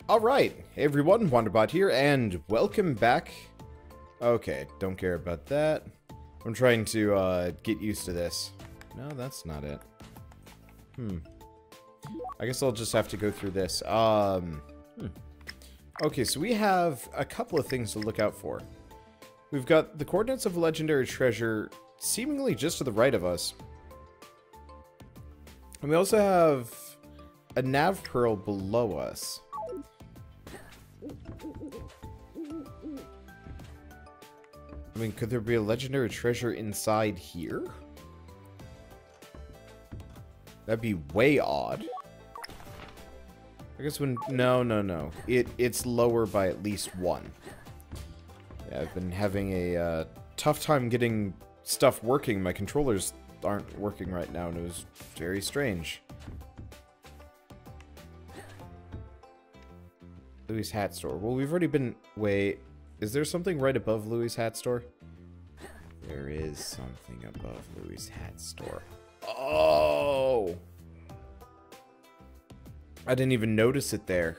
Alright, hey everyone, Wanderbot here, and welcome back. Okay, don't care about that. I'm trying to get used to this. No, that's not it. I guess I'll just have to go through this. Okay, so we have a couple of things to look out for. We've got the coordinates of a legendary treasure seemingly just to the right of us. And we also have a nav pearl below us. I mean, could there be a legendary treasure inside here? That'd be way odd. I guess when... No. It's lower by at least one. Yeah, I've been having a tough time getting stuff working. My controllers aren't working right now, and it was very strange. Louis' hat store. Well, we've already been... Wait... Is there something right above Louis' hat store? There is something above Louis' hat store. Oh! I didn't even notice it there.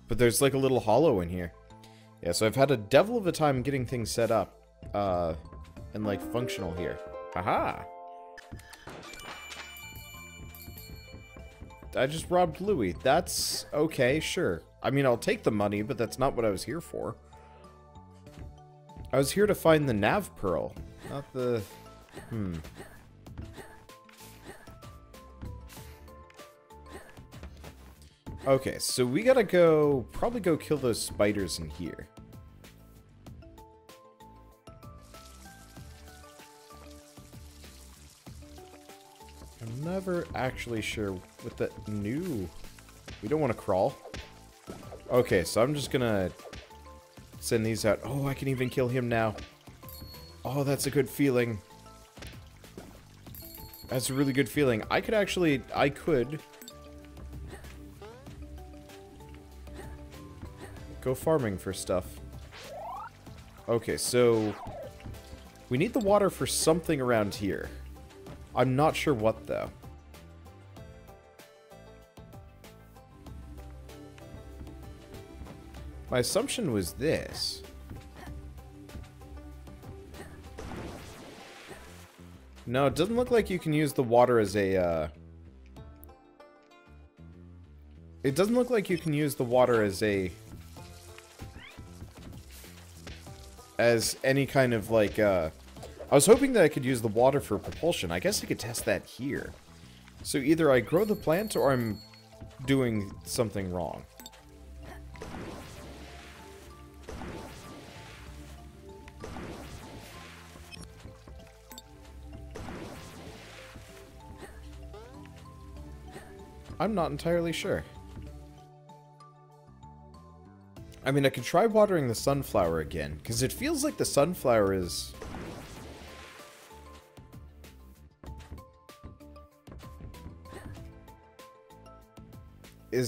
But there's like a little hollow in here. Yeah, so I've had a devil of a time getting things set up. And like functional here. Haha! I just robbed Louis. That's okay, sure. I mean, I'll take the money, but that's not what I was here for. I was here to find the nav pearl, not the... Okay, so we gotta go... Probably go kill those spiders in here. I'm never actually sure what the... New... We don't want to crawl. Okay, so I'm just gonna send these out. Oh, I can even kill him now. Oh, that's a good feeling. That's a really good feeling. I could actually... I could... go farming for stuff. Okay, so... we need the water for something around here. I'm not sure what, though. My assumption was this. No, it doesn't look like you can use the water as a, It doesn't look like you can use the water as a... as any kind of, like, I was hoping that I could use the water for propulsion. I guess I could test that here. So either I grow the plant or I'm doing something wrong. I'm not entirely sure. I mean, I could try watering the sunflower again, because it feels like the sunflower is...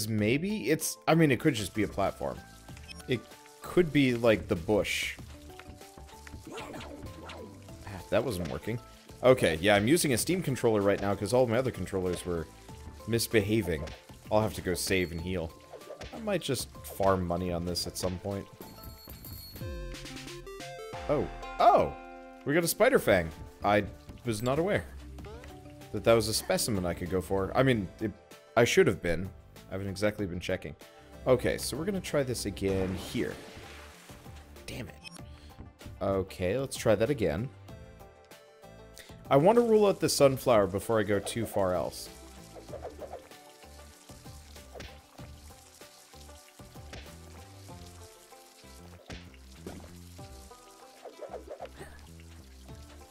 maybe? It's... I mean, it could just be a platform. It could be, like, the bush. Ah, that wasn't working. Okay, yeah, I'm using a Steam controller right now, because all my other controllers were... misbehaving. I'll have to go save and heal. I might just farm money on this at some point. Oh! We got a spider fang. I was not aware that that was a specimen I could go for. I mean, I should have been. I haven't exactly been checking. Okay, so we're gonna try this again here. Damn it. Okay, let's try that again. I want to rule out the sunflower before I go too far else.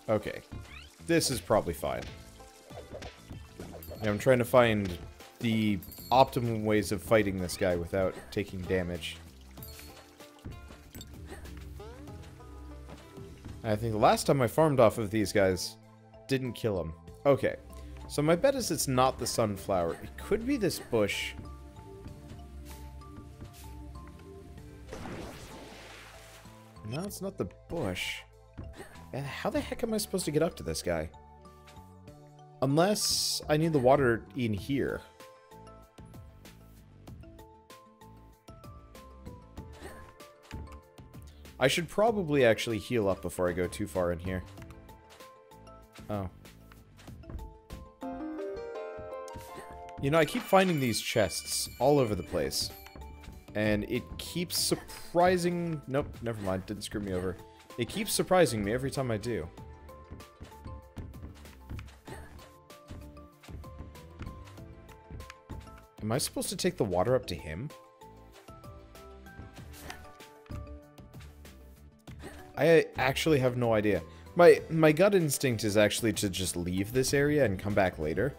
Okay, this is probably fine. Yeah, I'm trying to find the optimum ways of fighting this guy without taking damage. I think the last time I farmed off of these guys didn't kill him. Okay, so my bet is it's not the sunflower. It could be this bush. No, it's not the bush. How the heck am I supposed to get up to this guy? Unless I need the water in here. I should probably actually heal up before I go too far in here. Oh. You know, I keep finding these chests all over the place. And it keeps surprising... Nope, never mind. Didn't screw me over. It keeps surprising me every time I do. Am I supposed to take the water up to him? I actually have no idea. My gut instinct is actually to just leave this area and come back later.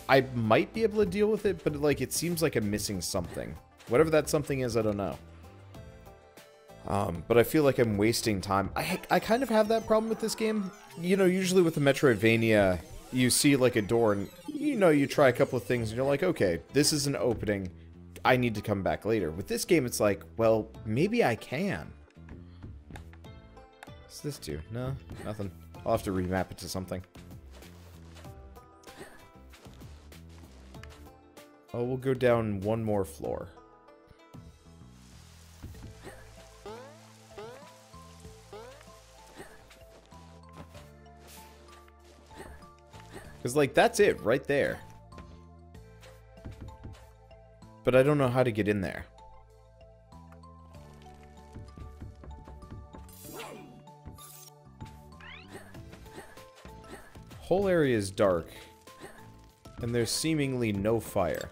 I might be able to deal with it, but like it seems like I'm missing something. Whatever that something is, I don't know. But I feel like I'm wasting time. I kind of have that problem with this game. You know, usually with the Metroidvania, you see like a door and, you know, you try a couple of things and you're like, okay, this is an opening. I need to come back later. With this game, it's like, well, maybe I can. What's this do? No, nothing. I'll have to remap it to something. Oh, we'll go down one more floor. Because, like, that's it right there. But I don't know how to get in there. Whole area is dark. And there's seemingly no fire.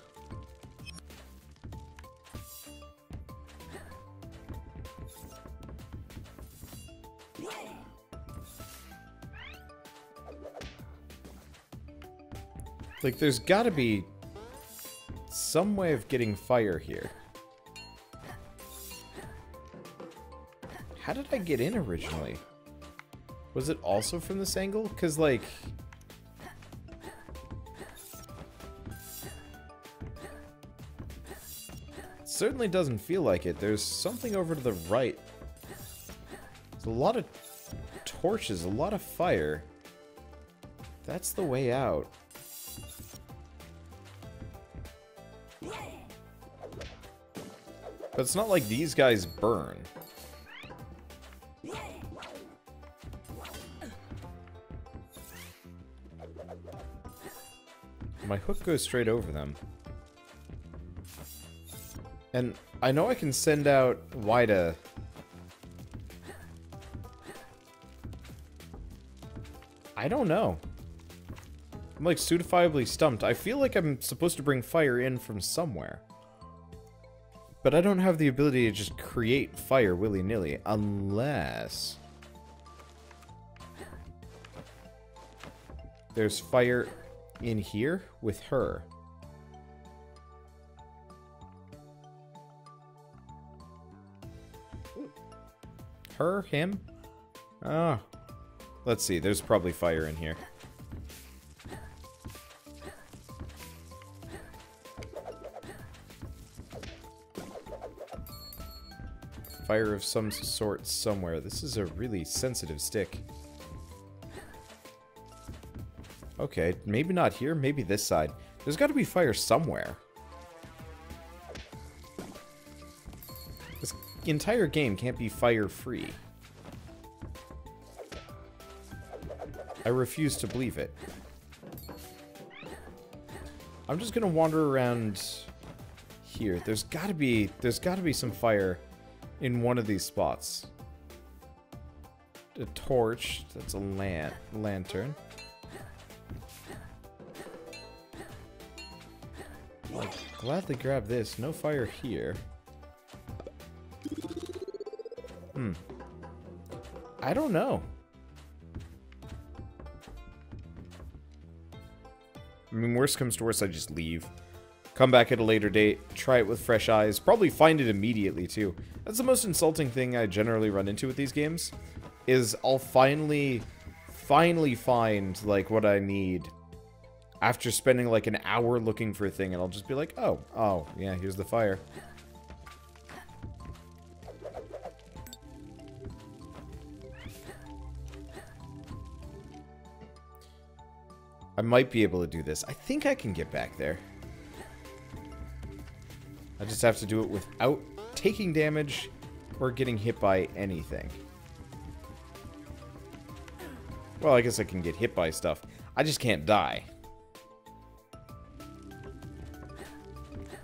Like, there's gotta be some way of getting fire here. How did I get in originally? Was it also from this angle? Because, like... it certainly doesn't feel like it. There's something over to the right. There's a lot of torches, a lot of fire. That's the way out. But it's not like these guys burn. My hook goes straight over them. And I know I can send out Wida. I don't know. I'm like pseudofiably stumped. I feel like I'm supposed to bring fire in from somewhere. But I don't have the ability to just create fire willy-nilly, unless... there's fire in here with her. Her? Him? Ah. Let's see, there's probably fire in here. Fire of some sort somewhere. This is a really sensitive stick. Okay, maybe not here, maybe this side. There's got to be fire somewhere. This entire game can't be fire-free. I refuse to believe it. I'm just gonna wander around here. There's gotta be some fire in one of these spots. A torch. That's a lantern. I'll gladly grab this. No fire here. I don't know. I mean, worst comes to worst, I just leave. Come back at a later date, try it with fresh eyes, probably find it immediately, too. That's the most insulting thing I generally run into with these games, is I'll finally find, like, what I need after spending, like, an hour looking for a thing, and I'll just be like, oh, yeah, here's the fire. I might be able to do this. I think I can get back there. I just have to do it without taking damage or getting hit by anything. Well, I guess I can get hit by stuff. I just can't die.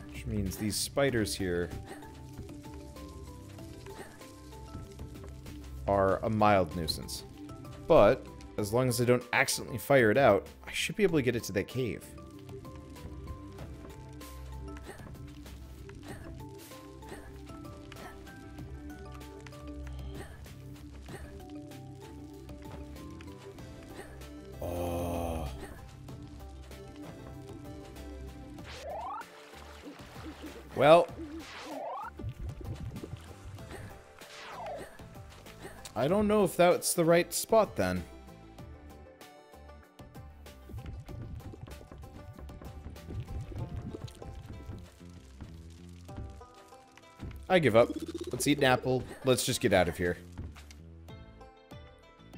Which means these spiders here are a mild nuisance. But, as long as I don't accidentally fire it out, I should be able to get it to that cave. Oh. Well, I don't know if that's the right spot then. I give up. Let's eat an apple. Let's just get out of here.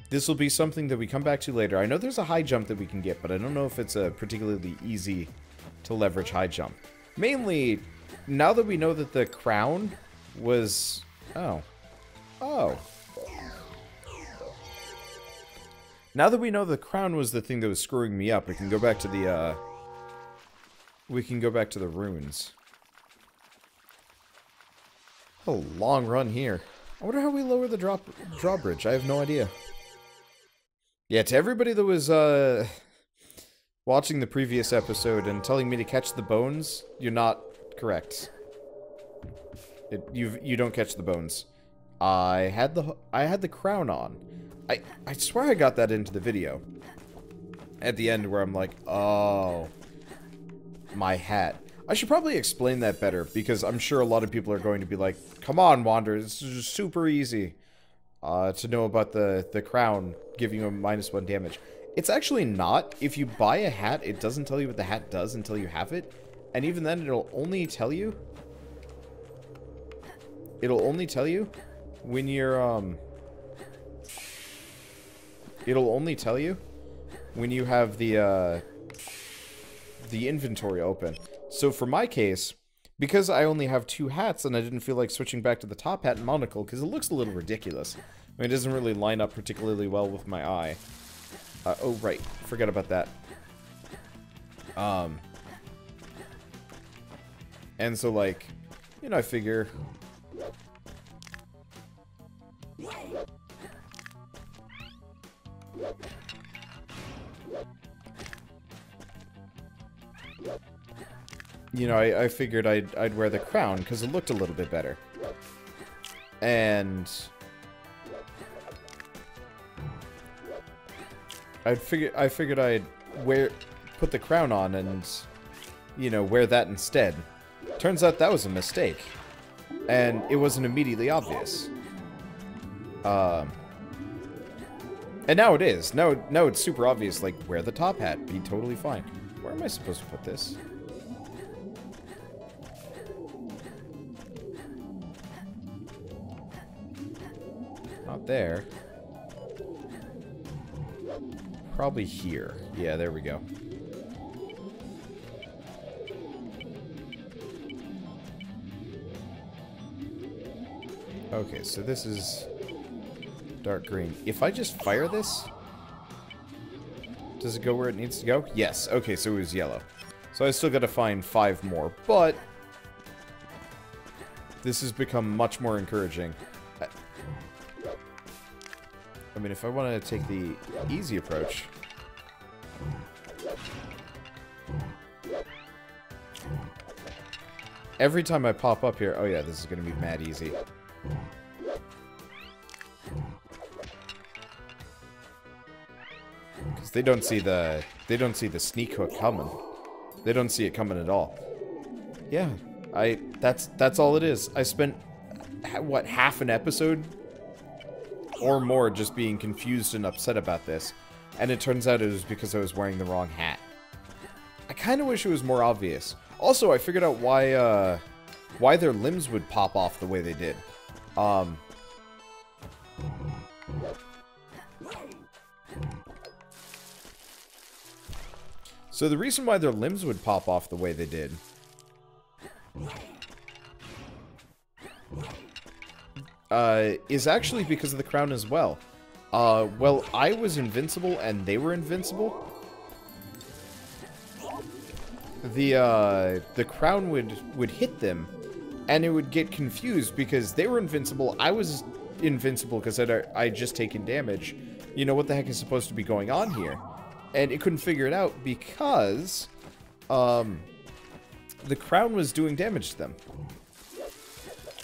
This will be something that we come back to later. I know there's a high jump that we can get, but I don't know if it's a particularly easy to leverage high jump. Mainly, now that we know that the crown was... Oh. Oh. Now that we know the crown was the thing that was screwing me up, we can go back to the, we can go back to the ruins. A long run here. I wonder how we lower the drawbridge. I have no idea. Yeah, to everybody that was, watching the previous episode and telling me to catch the bones, you're not correct. You don't catch the bones. I had the crown on. I swear I got that into the video. At the end where I'm like, oh, my hat. I should probably explain that better, because I'm sure a lot of people are going to be like, come on, Wander, this is just super easy to know about the crown giving you a -1 damage. It's actually not. If you buy a hat, it doesn't tell you what the hat does until you have it. And even then, it'll only tell you... It'll only tell you when you're, It'll only tell you when you have the inventory open. So for my case, because I only have 2 hats and I didn't feel like switching back to the top hat and monocle because it looks a little ridiculous. I mean, it doesn't really line up particularly well with my eye. Oh, right. Forgot about that. And so, like, you know, I figure... You know, I figured I'd wear the crown because it looked a little bit better. And... I figured I'd put the crown on and, you know, wear that instead. Turns out that was a mistake. And it wasn't immediately obvious. And now it is. Now it's super obvious, like, wear the top hat. Be totally fine. Where am I supposed to put this? Not there. Probably here. Yeah, there we go. Okay, so this is dark green. If I just fire this, does it go where it needs to go? Yes. Okay, so it was yellow. So I still got to find 5 more, but this has become much more encouraging. I mean, if I want to take the easy approach... Every time I pop up here... Oh yeah, this is going to be mad easy. Because they don't see the sneak hook coming. They don't see it coming at all. Yeah, that's all it is. I spent, what, half an episode or more just being confused and upset about this. And it turns out it was because I was wearing the wrong hat. I kind of wish it was more obvious. Also, I figured out why their limbs would pop off the way they did. So the reason why their limbs would pop off the way they did is actually because of the crown as well. Well, I was invincible and they were invincible. The crown would hit them, and it would get confused because they were invincible. I was invincible because I'd just taken damage. You know, what the heck is supposed to be going on here? And it couldn't figure it out because the crown was doing damage to them.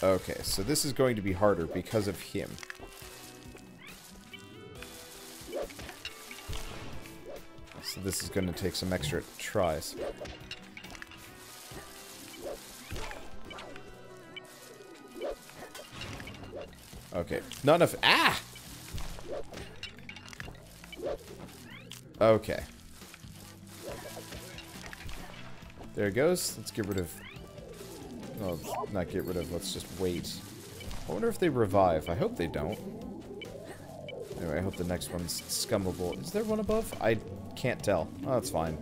Okay, so this is going to be harder because of him. So this is going to take some extra tries. Okay, not enough. Ah! Okay. There it goes. Let's get rid of... Oh, not get rid of. Let's just wait. I wonder if they revive. I hope they don't. Anyway, I hope the next one's scummable. Is there one above? I can't tell. Oh, that's fine.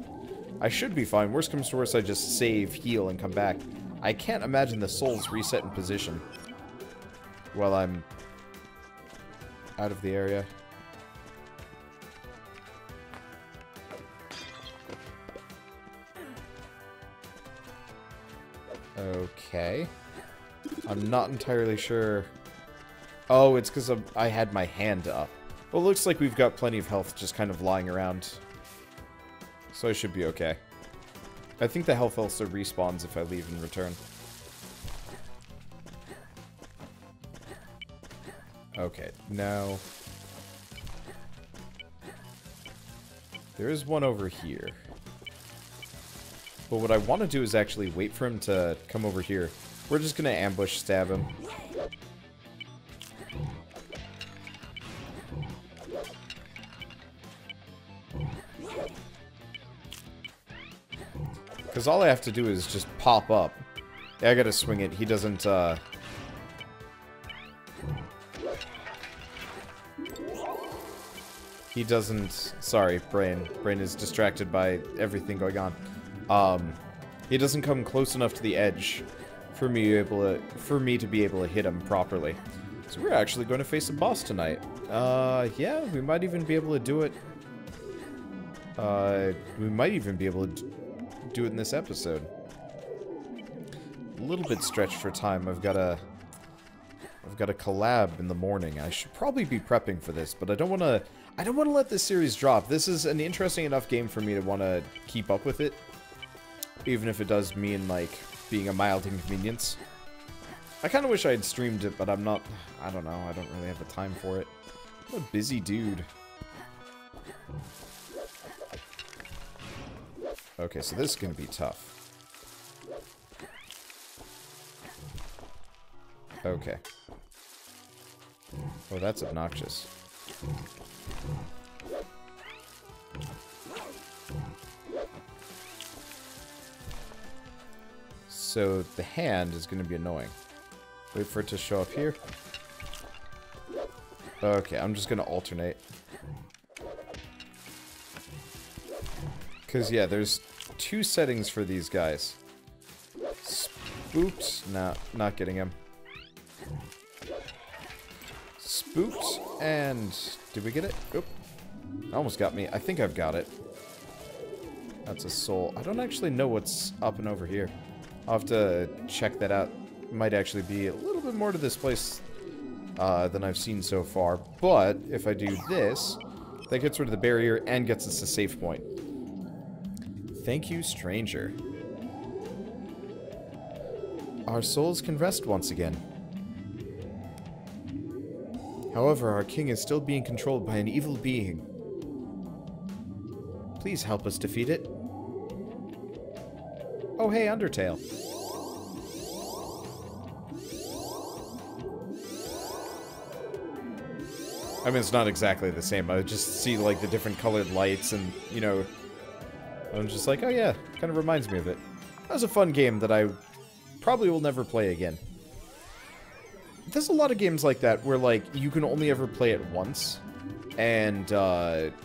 I should be fine. Worst comes to worst, I just save, heal, and come back. I can't imagine the souls reset in position while I'm out of the area. Okay. I'm not entirely sure. Oh, it's because I had my hand up. Well, it looks like we've got plenty of health just kind of lying around. So I should be okay. I think the health also respawns if I leave and return. Okay, now... There is one over here. But what I want to do is actually wait for him to come over here. We're just going to ambush stab him. Because all I have to do is just pop up. Yeah, I gotta swing it. He doesn't, He doesn't... Sorry, brain. Brain is distracted by everything going on. He doesn't come close enough to the edge for me to be able to hit him properly. So we're actually going to face a boss tonight. Yeah, we might even be able to do it. We might even be able to do it in this episode. A little bit stretched for time. I've got a collab in the morning. I should probably be prepping for this, but I don't want to let this series drop. This is an interesting enough game for me to want to keep up with it, even if it does mean like being a mild inconvenience. I kind of wish I had streamed it, but I'm not. I don't know. I don't really have the time for it. I'm a busy dude. Okay, so this is gonna be tough. Okay. Oh, that's obnoxious. So the hand is going to be annoying. Wait for it to show up here. Okay, I'm just going to alternate. Because, yeah, there's two settings for these guys. Spooked. Nah, not getting him. Spooked, and... Did we get it? Oop. Almost got me. I think I've got it. That's a soul. I don't actually know what's up and over here. I'll have to check that out. Might actually be a little bit more to this place than I've seen so far. But if I do this, that gets rid of the barrier and gets us a safe point. Thank you, stranger. Our souls can rest once again. However, our king is still being controlled by an evil being. Please help us defeat it. Oh, hey, Undertale. I mean, it's not exactly the same. I just see, like, the different colored lights and, you know... I'm just like, oh yeah, kind of reminds me of it. That was a fun game that I probably will never play again. There's a lot of games like that where, like, you can only ever play it once. And,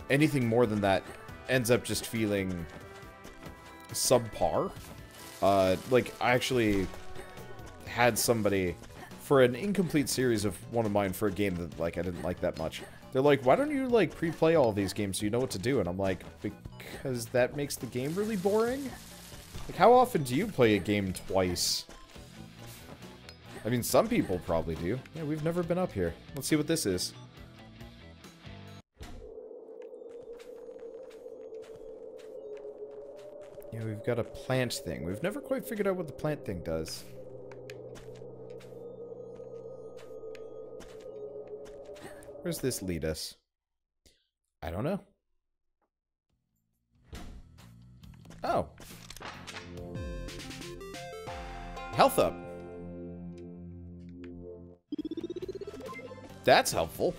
anything more than that ends up just feeling subpar. Like, I actually had somebody for an incomplete series of one of mine for a game that, like, I didn't like that much. They're like, why don't you, like, pre-play all these games so you know what to do? And I'm like, because that makes the game really boring? Like, how often do you play a game twice? I mean, some people probably do. Yeah, we've never been up here. Let's see what this is. Yeah, we've got a plant thing. We've never quite figured out what the plant thing does. Where's this lead us? I don't know. Oh. Health up. That's helpful.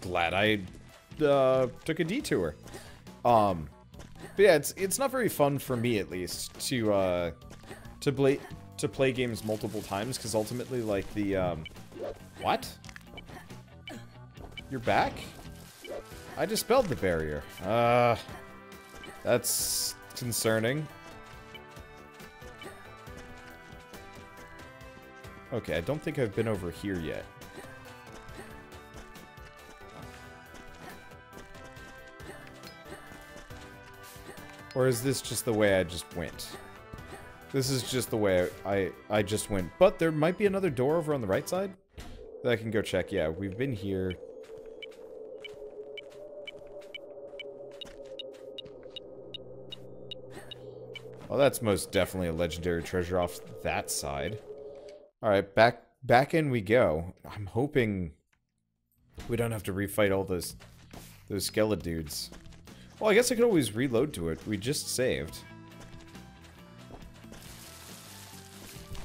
Glad I took a detour. But yeah, it's not very fun for me, at least, to play games multiple times, because ultimately, like, the what? You're back? I dispelled the barrier. That's concerning. Okay, I don't think I've been over here yet. Or is this just the way I just went? This is just the way I just went. But there might be another door over on the right side that I can go check. Yeah, we've been here. Well, that's most definitely a legendary treasure off that side. Alright, back in we go. I'm hoping we don't have to refight all those skeleton dudes. Well, I guess I could always reload to it. We just saved.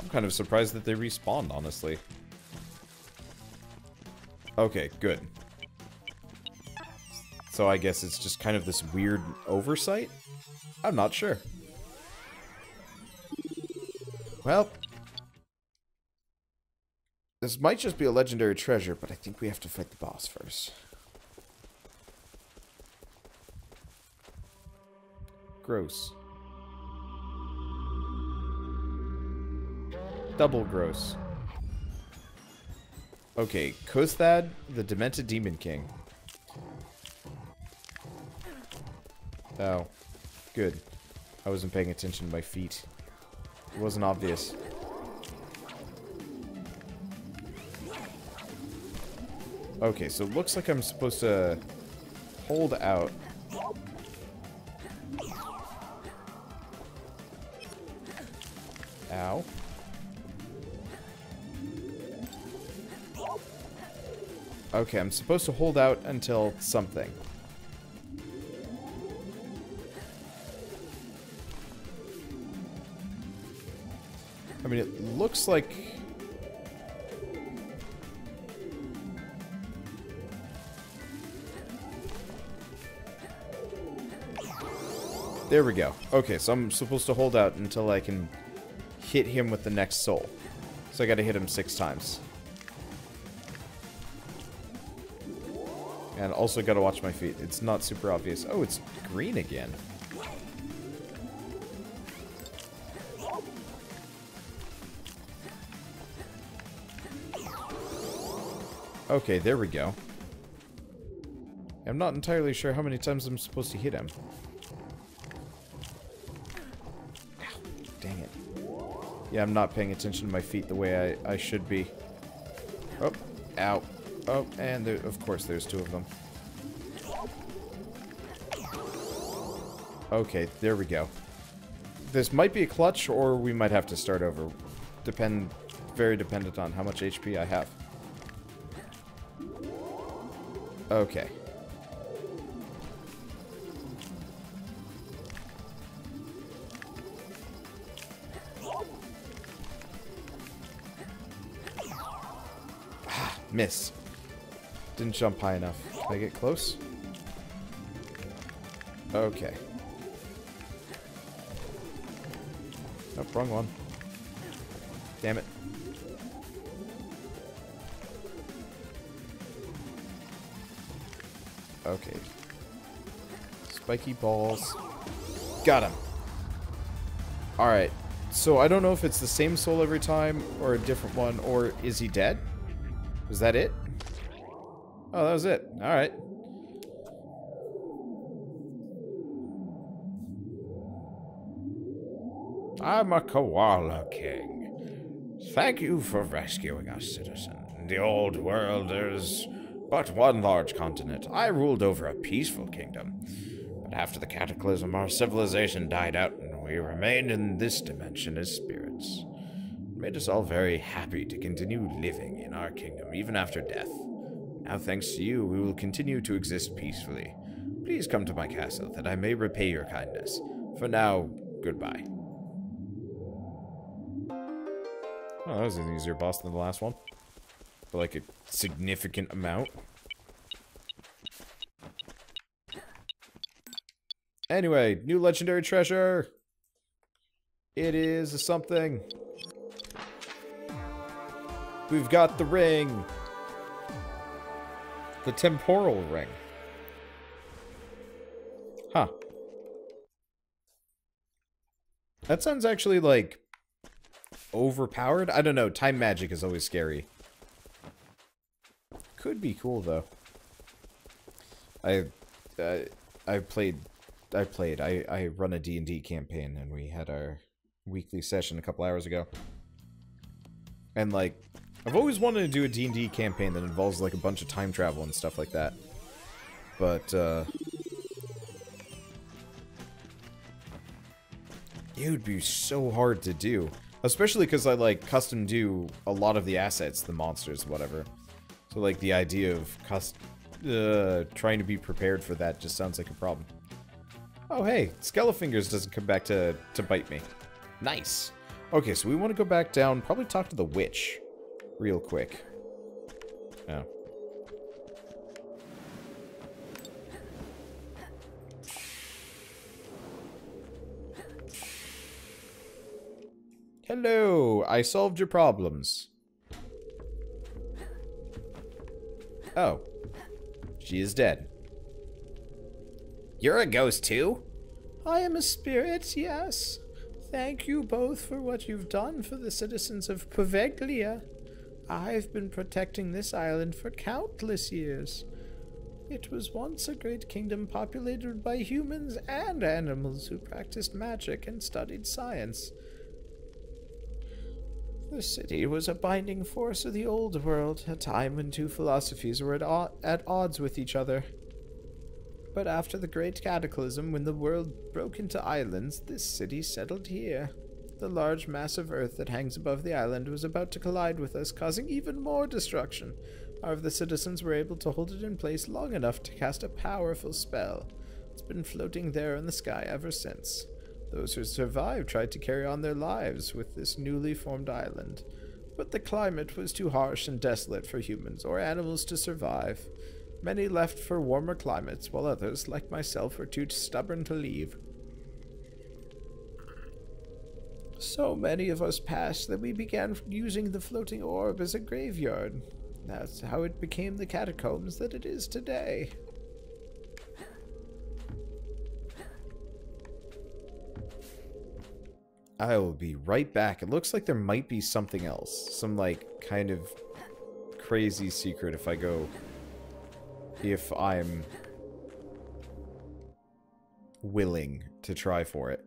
I'm kind of surprised that they respawned, honestly. Okay, good. So I guess it's just kind of this weird oversight? I'm not sure. Well, this might just be a legendary treasure, but I think we have to fight the boss first. Gross. Double gross. Okay, KOSTHAD, the Demented Demon King. Oh, good. I wasn't paying attention to my feet. It wasn't obvious. Okay, so it looks like I'm supposed to hold out. Ow. Okay, I'm supposed to hold out until something. I mean, it looks like... There we go. Okay, so I'm supposed to hold out until I can hit him with the next soul. So I gotta hit him 6 times. And also gotta watch my feet. It's not super obvious. Oh, it's green again. Okay, there we go. I'm not entirely sure how many times I'm supposed to hit him. Ow, dang it. Yeah, I'm not paying attention to my feet the way I should be. Oh, ow. Oh, and there, of course there's 2 of them. Okay, there we go. This might be a clutch, or we might have to start over. Very dependent on how much HP I have. Okay. Ah, miss. Didn't jump high enough. Can I get close? Okay. Nope, wrong one. Damn it. Okay. Spiky balls. Got him. Alright. So I don't know if it's the same soul every time, or a different one, or is he dead? Was that it? Oh, that was it. Alright. I'm a Koala King. Thank you for rescuing us, citizen. In the old world, there's but one large continent. I ruled over a peaceful kingdom. But after the cataclysm, our civilization died out, and we remained in this dimension as spirits. It made us all very happy to continue living in our kingdom, even after death. Now, thanks to you, we will continue to exist peacefully. Please come to my castle, that I may repay your kindness. For now, goodbye. Oh, that was an easier boss than the last one. For like a significant amount. Anyway, new legendary treasure. It is something. We've got the ring. The temporal ring. Huh. That sounds actually like overpowered. I don't know. Time magic is always scary. Could be cool though. I run a D&D campaign, and we had our weekly session a couple hours ago. And like, I've always wanted to do a D&D campaign that involves like a bunch of time travel and stuff like that. But it would be so hard to do. Especially because I, like, custom do a lot of the assets, the monsters, whatever. So, like, the idea of trying to be prepared for that just sounds like a problem. Oh, hey, Skelefingers doesn't come back to bite me. Nice. Okay, so we want to go back down, probably talk to the witch real quick. Oh. Hello, I solved your problems. Oh. She is dead. You're a ghost too? I am a spirit, yes. Thank you both for what you've done for the citizens of Poveglia. I've been protecting this island for countless years. It was once a great kingdom populated by humans and animals who practiced magic and studied science. The city was a binding force of the old world, a time when two philosophies were at odds with each other. But after the great cataclysm, when the world broke into islands, this city settled here. The large mass of earth that hangs above the island was about to collide with us, causing even more destruction. However, the citizens were able to hold it in place long enough to cast a powerful spell. It's been floating there in the sky ever since. Those who survived tried to carry on their lives with this newly formed island, but the climate was too harsh and desolate for humans or animals to survive. Many left for warmer climates, while others, like myself, were too stubborn to leave. So many of us passed that we began using the floating orb as a graveyard. That's how it became the catacombs that it is today. I will be right back. It looks like there might be something else. Some, like, kind of crazy secret if I go... If I'm... willing to try for it.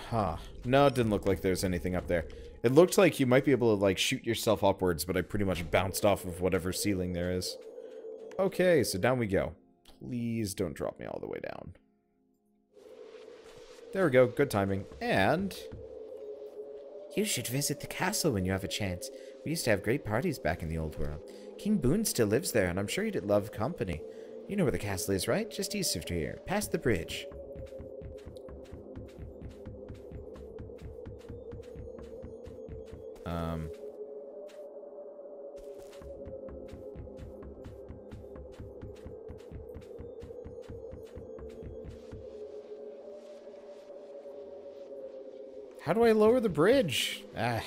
Huh. No, it didn't look like there's anything up there. It looked like you might be able to, like, shoot yourself upwards, but I pretty much bounced off of whatever ceiling there is. Okay, so down we go. Please don't drop me all the way down. There we go. Good timing. And... You should visit the castle when you have a chance. We used to have great parties back in the old world. King Boone still lives there, and I'm sure he'd love company. You know where the castle is, right? Just east of here. Past the bridge. How do I lower the bridge? Ah,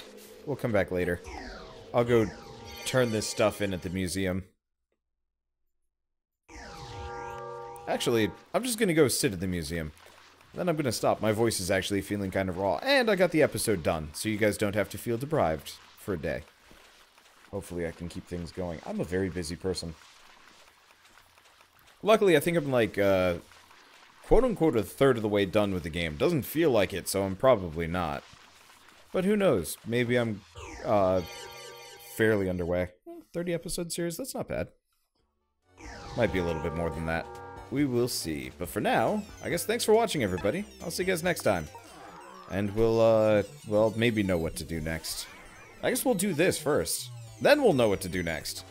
we'll come back later. I'll go turn this stuff in at the museum. Actually, I'm just gonna go sit at the museum. Then I'm gonna stop. My voice is actually feeling kind of raw. And I got the episode done, so you guys don't have to feel deprived for a day. Hopefully I can keep things going. I'm a very busy person. Luckily, I think I'm like, quote-unquote a third of the way done with the game. Doesn't feel like it, so I'm probably not. But who knows? Maybe I'm, fairly underway. 30 episode series, that's not bad. Might be a little bit more than that. We will see. But for now, I guess thanks for watching, everybody. I'll see you guys next time. And we'll, well, maybe know what to do next. I guess we'll do this first. Then we'll know what to do next.